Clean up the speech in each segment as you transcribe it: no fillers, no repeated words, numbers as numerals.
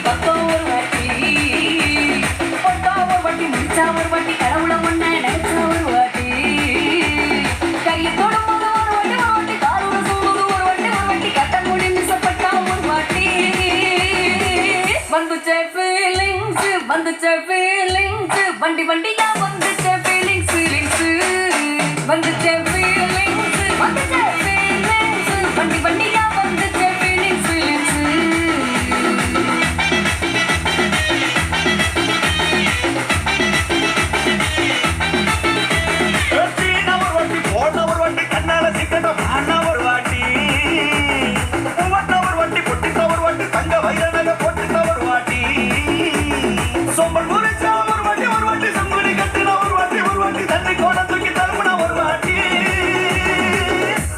கத்தம் ஒரு வாட்டி பொட்டா ஒரு வாட்டி முடிச்சா ஒரு வாட்டி கடவுளை ஒண்ண நினைச்சா ஒரு வாட்டி கையை தொடும்போது ஒரு வாட்டி ஒரு வாட்டி காலோட சொல்லுது ஒரு வாட்டி கட்ட முடி மிசப்பட்டா ஒரு வாட்டி வந்துச்சே ஃபீலிங்ஸ் வண்டி வண்டியா வந்துச்சே ஃபீலிங்ஸ் வந்துச்சே ஃபீலிங்ஸ் வண்டி வண்டியா வந்துச்சே ஃபீலிங்ஸ் ஒரு வண்டி கண்ணால சிக்கட்டம் ஆனா ஒரு வாட்டி ஒரு வண்டி பொட்டித்த ஒரு வாட்டி தங்க வைரநகை போட்டுத்த ஒரு வாட்டி சொம்பல் குறிச்சா ஒரு வாட்டி சங்குடி கட்டின ஒரு வாட்டி தண்ணி கோட தூக்கி தருமுன ஒரு வாட்டி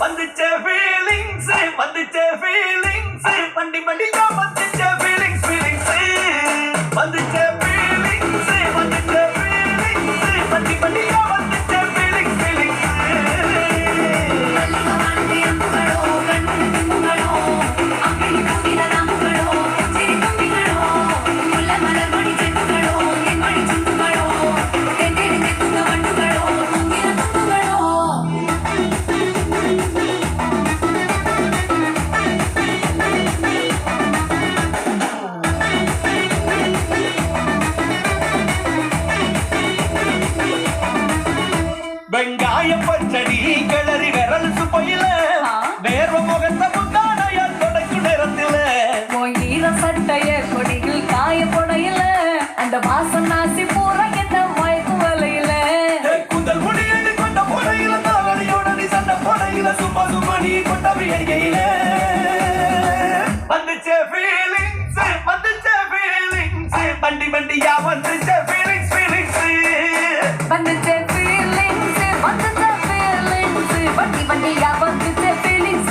வந்துச்சே ஃபீலிங்ஸ் வண்டி வண்டியா வந்துச்சே ஃபீலிங்ஸ் வந்துச்சே ஃபீலிங்ஸ் வண்டி வண்டியா வந்துச்சே ஃபீலிங்ஸ் வெங்காய பச்சடி கிளறி விரல் சுப்பையில வேர்வ முகத்த முந்தானையா தொடக்கு நேரத்தில ஈர சட்டைய கொடியில் காய பொடையில அந்த வாசம் நாசி பூர என்ன மயக்கு வலையில குந்தல் முடியடி கொண்ட பொடையில தாவடியோட நீ சண்ட பொடையில சும்மா நீ கொண்ட வியடிக்கையில வந்துச்சே ஃபீலிங்ஸ் வண்டி வண்டியா வந்துச்சே ஃபீலிங்ஸ் வந்துச்சே வண்டி வண்டியா வந்துச்சே ஃபீலிங்ஸ்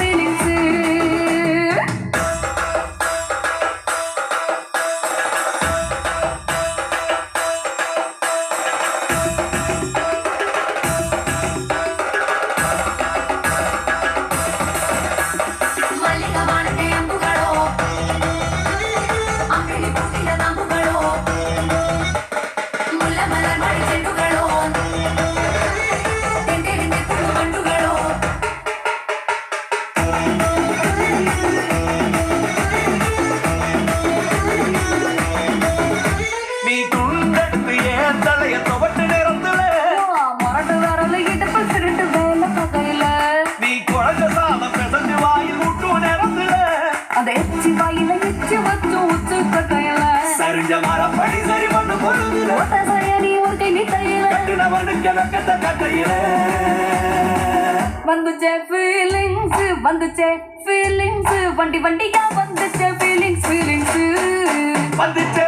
நீ துண்டெடுத்து ஏன் தலைய துவட்டு நேரத்துல மரட்டு வரல இடுப்பு திருட்டு வேலை பகையில நீ குழந்தை சாதம் பெசஞ்சு வாயில் விட்டு நேரத்துல அந்த எச்சி வாயில எச்சி வச்சு உச்சு கட்டையில சரிஞ்ச மரம் படி சரி பண்ணு பொழுதுல நீ ஒரு கை நீ தையில கட்டினவனுக்கு வெக்கத்த கட்டையில வந்துச்சே ஃபீலிங்ஸ் வண்டி வண்டியா வந்துச்சே ஃபீலிங்ஸ் வந்துச்சே